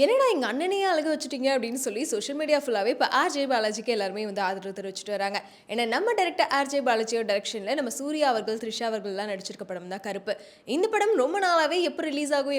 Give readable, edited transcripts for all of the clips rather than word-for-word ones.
என்னடா எங்க அண்ணனையே அழுக வச்சுட்டீங்க அப்படின்னு சொல்லி சோஷியல் மீடியா ஃபுல்லாவே இப்போ ஆர்ஜே பாலாஜிக்கு எல்லாருமே வந்து ஆதரவு தெரிவிச்சுட்டு வராங்க. ஏன்னா நம்ம டைரக்டர் ஆர்ஜே பாலாஜியோட டைரக்ஷன்ல நம்ம சூர்யா அவர்கள், த்ரிஷா அவர்கள்லாம் நடிச்சிருக்க படம் தான் கருப்பு. இந்த படம் ரொம்ப நாளாவே எப்போ ரிலீஸ் ஆகும்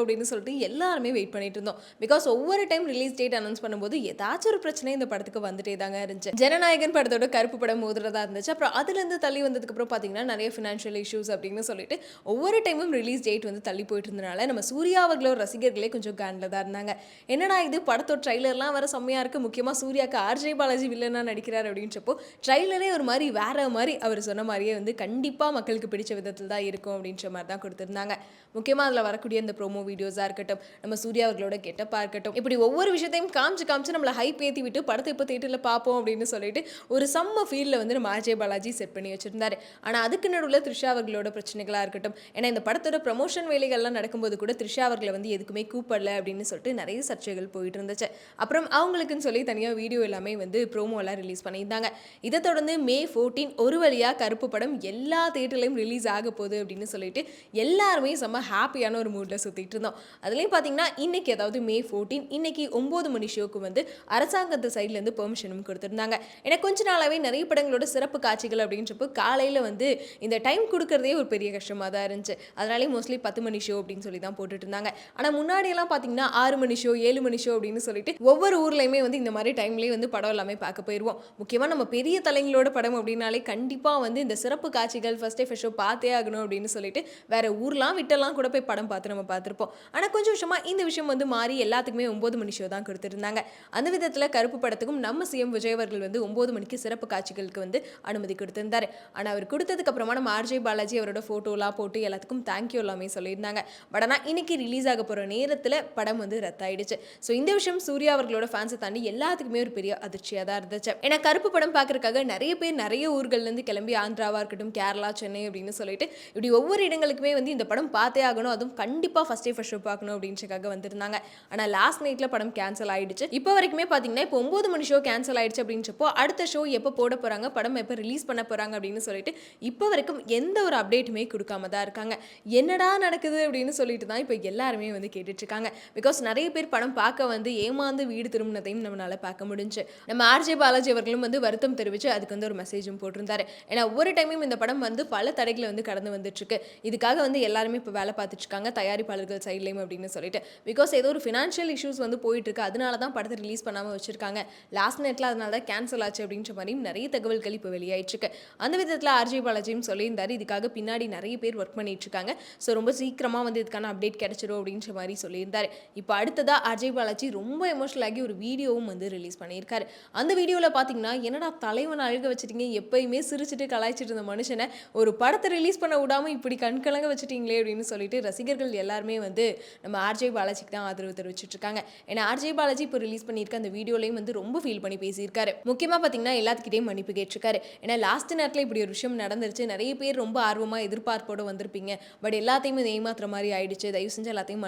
அப்படின்னு சொல்லிட்டு எல்லாருமே வெயிட் பண்ணிட்டு இருந்தோம். பிகாஸ் ஒவ்வொரு டைம் ரிலீஸ் டேட் அனௌன்ஸ் பண்ணும்போது ஏதாச்சும் ஒரு பிரச்சனை இந்த படத்துக்கு வந்துட்டே தாங்க இருந்துச்சு. ஜனநாயகன் படத்தோட கருப்பு படம் மோதுறதா இருந்துச்சு. அப்புறம் அதுல இருந்து தள்ளி வந்ததுக்கு அப்புறம் பாத்தீங்கன்னா நிறைய ஃபினான்ஷியல் இஷ்யூஸ் அப்படின்னு சொல்லிட்டு ஒவ்வொரு டைமும் ரிலீஸ் டேட் வந்து தள்ளி போயிட்டு இருந்தனால நம்ம சூர்யா அவர்களோட ரசிகர்களே கொஞ்சம் கேன்ல தான் இருந்தாங்க. என்னடா இது படத்தோட ட்ரைலர்லாம் வர செம்மையா இருக்கு, முக்கியமா சூர்யாக்கு ஆர்ஜே பாலாஜி வில்லனா நடிக்கிறார் அப்படின்றப்போ ட்ரைலரே ஒரு மாதிரி வேற மாதிரி அவர் சொன்ன மாதிரியே வந்து கண்டிப்பா மக்களுக்கு பிடிச்ச விதத்தில் தான் இருக்கும் அப்படின்ற மாதிரி தான் கொடுத்துருந்தாங்க. முக்கியமா அதில் வரக்கூடிய இந்த ப்ரோமோ வீடியோஸாக இருக்கட்டும், நம்ம சூர்யா அவர்களோட கெட்டப்பாக இருக்கட்டும், இப்படி ஒவ்வொரு விஷயத்தையும் காமிச்சு நம்மளை ஹைப் ஏற்றி விட்டு படத்தை இப்போ தேட்டரில் பார்ப்போம் அப்படின்னு சொல்லிட்டு ஒரு செம்ம ஃபீல்டில் வந்து நம்ம ஆர்ஜே பாலாஜி செட் பண்ணி வச்சிருந்தாரு. ஆனால் அதுக்கு நடுவில் த்ரிஷா அவர்களோட பிரச்சனைகளாக இருக்கட்டும், ஏன்னா இந்த படத்தோட ப்ரமோஷன் வேலைகள்லாம் நடக்கும்போது கூட த்ரிஷா அவர்களை வந்து எதுக்குமே கூப்பிடல அப்படின்னு சொல்லிட்டு நிறைய சர்ச்சைகள் போயிட்டு இருந்துச்சு. அப்புறம் அவங்களுக்குன்னு சொல்லி தனியாக வீடியோ எல்லாமே வந்து ப்ரோமோ எல்லாம் ரிலீஸ் பண்ணியிருந்தாங்க. இதை தொடர்ந்து May 14 ஒரு வழியாக கருப்பு படம் எல்லா தியேட்டர்லையும் ரிலீஸ் ஆக போகுது அப்படின்னு சொல்லிட்டு எல்லாருமே செம்ம ஹாப்பியான ஒரு மூடில் சுற்றிட்டு இருந்தோம். அதுலேயும் பார்த்தீங்கன்னா இன்னைக்கு அதாவது May 14 இன்னைக்கு 9 மணி ஷோக்கு வந்து அரசாங்கத்து சைட்லேருந்து பெர்மிஷனும் கொடுத்துருந்தாங்க. ஏன்னா கொஞ்ச நாளாகவே நிறைய படங்களோட சிறப்பு காட்சிகள் அப்படின்றப்போ காலையில் வந்து இந்த டைம் கொடுக்கறதே ஒரு பெரிய கஷ்டமாக தான் இருந்துச்சு. அதனாலே மோஸ்ட்லி 10 மணி ஷோ அப்படின்னு சொல்லி தான் போட்டுட்டு இருந்தாங்க. ஆனால் முன்னாடியெல்லாம் பார்த்தீங்கன்னா 6 மணி ஷோ 7 மணி ஷோ அப்படின்னு சொல்லிட்டு ஒவ்வொரு ஊர்லையுமே வந்து இந்த மாதிரி டைம்லேயே வந்து படம் எல்லாமே பார்க்க போயிடுவோம். முக்கியமாக நம்ம பெரிய தலைங்களோட படம் அப்படின்னாலே கண்டிப்பாக வந்து இந்த சிறப்பு காட்சிகள் ஃபர்ஸ்ட் டே ஃபர்ஸ்ட் ஷோ பார்த்தே ஆகணும் அப்படின்னு சொல்லிட்டு வேற ஊர்லாம் விட்டெல்லாம் கூட போய் படம் பார்த்து நம்ம பார்த்துருப்போம். ஆனால் கொஞ்சம் விஷயமா இந்த விஷயம் வந்து மாறி எல்லாத்துக்குமே 9 மணி ஷோ தான் கொடுத்துருந்தாங்க. அந்த விதத்தில் கருப்பு படத்துக்கும் நம்ம சிஎம் விஜய் அவர்கள் வந்து 9 மணிக்கு சிறப்பு காட்சிகளுக்கு வந்து அனுமதி கொடுத்திருந்தாரு. ஆனால் அவர் கொடுத்ததுக்கு அப்புறமா நம்ம ஆர்ஜே பாலாஜி அவரோட ஃபோட்டோலாம் போட்டு எல்லாத்துக்கும் தேங்க்யூ எல்லாமே சொல்லியிருந்தாங்க. பட் ஆனால் இன்னைக்கு ரிலீஸ் ஆக போகிற நேரத்தில் படம் வந்து ரத்தாயிடுச்சு. ஸோ இந்த விஷயம் சூர்யா அவர்களோட ஃபேன்ஸை தாண்டி எல்லாத்துக்குமே ஒரு பெரிய அதிர்ச்சியாக தான் இருந்துச்சு. ஏன்னா கருப்பு படம் பார்க்கறதுக்காக நிறைய பேர் நிறைய ஊர்கள்லேருந்து கிளம்பி ஆந்திராவாக இருக்கட்டும், கேரளா, சென்னை அப்படின்னு சொல்லிட்டு இப்படி ஒவ்வொரு இடங்களுக்குமே வந்து இந்த படம் பார்த்தே ஆகணும், அதுவும் கண்டிப்பாக ஃபர்ஸ்ட் டே ஃபர்ஸ்ட் ஷோ பார்க்கணும் அப்படின்றக்காக வந்திருந்தாங்க. ஆனால் லாஸ்ட் நைட்டில் படம் கேன்சல் ஆயிடுச்சு. இப்போ வரைக்குமே பார்த்தீங்கன்னா இப்போ 9 மணி ஷோ கேன்சல் ஆயிடுச்சு அப்படின்றப்போ அடுத்த ஷோ எப்போ போட போகிறாங்க, படம் எப்போ ரிலீஸ் பண்ண போகிறாங்க அப்படின்னு சொல்லிட்டு இப்போ வரைக்கும் எந்த ஒரு அப்டேட்டுமே கொடுக்காம தான் இருக்காங்க. என்னடா நடக்குது அப்படின்னு சொல்லிட்டு தான் இப்போ எல்லாருமே வந்து கேட்டுட்டு இருக்காங்க. பிகாஸ் நிறைய பேர் படம் பார்க்க வந்து ஏமாந்து வீடு திரும்பினதையும் நம்மளால பார்க்க முடிஞ்சு. நம்ம ஆர்ஜே பாலாஜி அவர்களும் வந்து வருத்தம் தெரிவித்து அதுக்கு வந்து ஒரு மெசேஜும் போட்டிருந்தாரு. ஏன்னா ஒவ்வொரு டைமும் இந்த படம் வந்து பல தடைகளை வந்து கடந்து வந்துட்டு இருக்கு. இதுக்காக வந்து எல்லாருமே இப்போ வேலை பார்த்துட்டு இருக்காங்க தயாரிப்பாளர்கள் சைட்லேயும் அப்படின்னு சொல்லிட்டு. பிகாஸ் ஏதோ ஒரு ஃபினான்ஷியல் இஷ்யூஸ் வந்து போயிட்டு இருக்கு, அதனால தான் படத்தை ரிலீஸ் பண்ணாமல் வச்சிருக்காங்க. லாஸ்ட் நைட்டில் அதனால தான் கேன்சல் ஆச்சு அப்படின்ற மாதிரியும் நிறைய தகவல்கள் இப்போ வெளியாயிட்டு இருக்கு. அந்த விதத்தில் ஆர்ஜே பாலாஜியும் சொல்லியிருந்தாரு இதுக்காக பின்னாடி நிறைய பேர் ஒர்க் பண்ணிட்டு இருக்காங்க. ஸோ ரொம்ப சீக்கிரமாக வந்து இதுக்கான அப்டேட் கிடைச்சிடும் அப்படின்ற மாதிரி சொல்லியிருந்தாரு. இப்போ அடுத்ததாக ஆர்ஜே பாலாஜி ரொம்ப எமோஷனல் ஆகி ஒரு வீடியோவும் வந்து ரிலீஸ் பண்ணியிருக்காரு. அந்த வீடியோவில் பார்த்தீங்கன்னா என்னடா தலைவனை அழுக வச்சுட்டீங்க, எப்பயுமே சிரிச்சுட்டு கலாய்ச்சிட்டு இருந்த மனுஷனை ஒரு படத்தை ரிலீஸ் பண்ண விடாமல் இப்படி கண்கலங்க வச்சுட்டீங்களே அப்படின்னு சொல்லிட்டு ரசிகர்கள் எல்லாருமே வந்து நம்ம ஆர்ஜே பாலாஜிக்கு தான் ஆதரவு தெரிவிச்சுட்டு இருக்காங்க. ஏன்னா ஆர்ஜே பாலாஜி இப்போ ரிலீஸ் பண்ணியிருக்க அந்த வீடியோலையும் வந்து ரொம்ப ஃபீல் பண்ணி பேசியிருக்காரு. முக்கியமாக பார்த்தீங்கன்னா எல்லாத்துக்கிட்டையும் மன்னிப்பு கேட்டிருக்காரு. ஏன்னா லாஸ்ட் நேரத்தில் இப்படி ஒரு விஷயம் நடந்துருச்சு, நிறைய பேர் ரொம்ப ஆர்வமாக எதிர்பார்ப்போடு வந்திருப்பீங்க, பட் எல்லாத்தையுமே ஏமாத்துற மாதிரி ஆயிடுச்சு, தயவு செஞ்சு எல்லாத்தையும்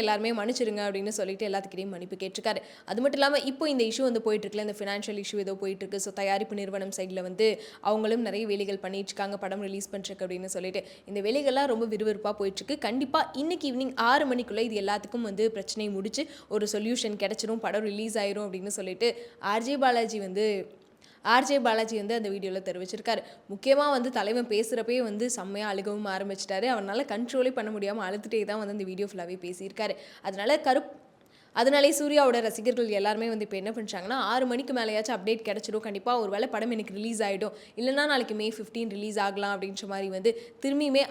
எல்லாருமே மன்னிச்சிருங்க அப்படின்னு சொல்லிட்டு எல்லாத்துக்கிட்டையும் மன்னிப்பு கேட்டிருக்காரு. அது மட்டும் இல்லாமல் இப்போ இந்த இஷ்யூ வந்து போயிட்டு இருக்குல்ல, இந்த ஃபினான்ஷியல் இஷ்யூ ஏதோ போயிட்டு இருக்கு. ஸோ தயாரிப்பு நிறுவனம் சைடில் வந்து அவங்களும் நிறைய வேலைகள் பண்ணிட்டு இருக்காங்க படம் ரிலீஸ் பண்ணுறக்கு அப்படின்னு சொல்லிட்டு இந்த வேலைகள்லாம் ரொம்ப விறுவிறுப்பாக போயிட்டு இருக்கு. கண்டிப்பாக இன்னைக்கு ஈவினிங் 6 மணிக்குள்ளே இது எல்லாத்துக்கும் வந்து பிரச்சனை முடிச்சு ஒரு சொல்யூஷன் கிடைச்சிரும், படம் ரிலீஸ் ஆயிரும் அப்படின்னு சொல்லிட்டு ஆர்ஜே பாலாஜி வந்து அந்த வீடியோவில் தெரிவிச்சிருக்காரு. முக்கியமாக வந்து தலைவன் பேசுகிறப்பே வந்து செம்மையாக அழுகவும் ஆரம்பிச்சிட்டாரு. அவனால் கண்ட்ரோலே பண்ண முடியாமல் அழுதுகிட்டே தான் வந்து அந்த வீடியோ ஃபுல்லாகவே பேசியிருக்காரு. அதனாலே சூர்யாவோட ரசிகர்கள் எல்லாருமே வந்து இப்போ என்ன பண்ணுறாங்கன்னா 6 மணிக்கு மேலேயாச்சும் அப்டேட் கிடச்சிடும், கண்டிப்பாக ஒரு வேளை படம் எனக்கு ரிலீஸ் ஆகிடும், இல்லைனா நாளைக்கு May 15 ரிலீஸ் ஆகலாம் அப்படின்ற மாதிரி வந்து திரும்பியுமே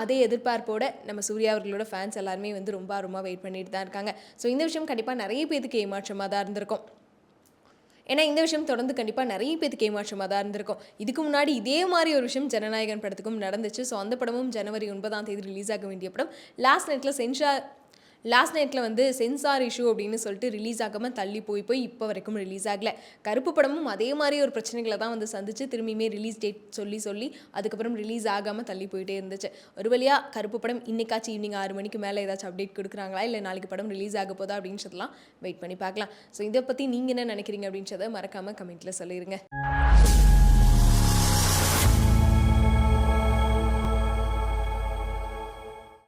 அதே எதிர்பார்ப்போட நம்ம சூர்யா அவர்களோட ஃபேன்ஸ் எல்லாருமே வந்து ரொம்ப வெயிட் பண்ணிட்டு தான் இருக்காங்க. ஸோ இந்த விஷயம் கண்டிப்பாக நிறைய பேருக்கு ஏமாற்றமாக தான் இருந்திருக்கும். ஏன்னா இந்த விஷயம் தொடர்ந்து கண்டிப்பாக நிறைய பேருக்கு ஏமாற்றமாக தான் இருந்திருக்கும். இதுக்கு முன்னாடி இதே மாதிரி ஒரு விஷயம் ஜனநாயகன் படத்துக்கும் நடந்துச்சு. ஸோ அந்த படமும் ஜனவரி 9 ரிலீஸ் ஆக வேண்டிய படம் லாஸ்ட் நைட்டில் வந்து சென்சார் இஷ்யூ அப்படின்னு சொல்லிட்டு ரிலீஸ் ஆகாமல் தள்ளி போய் இப்போ வரைக்கும் ரிலீஸ் ஆகலை. கருப்பு படமும் அதே மாதிரி ஒரு பிரச்சனைகளை தான் வந்து சந்திச்சு திரும்பியுமே ரிலீஸ் டேட் சொல்லி அதுக்கப்புறம் ரிலீஸ் ஆகாமல் தள்ளி போயிட்டே இருந்துச்சு. ஒரு வழியாக கருப்பு படம் இன்னைக்காச்சும் ஈவினிங் 6 மணிக்கு மேலே ஏதாச்சும் அப்டேட் கொடுக்குறாங்களா, இல்லை நாளைக்கு படம் ரிலீஸ் ஆக போதா அப்படின்றதெல்லாம் வெயிட் பண்ணி பார்க்கலாம். ஸோ இதை பற்றி நீங்கள் என்ன நினைக்கிறீங்க அப்படின்றத மறக்காமல் கமெண்ட்டில் சொல்லிடுங்க.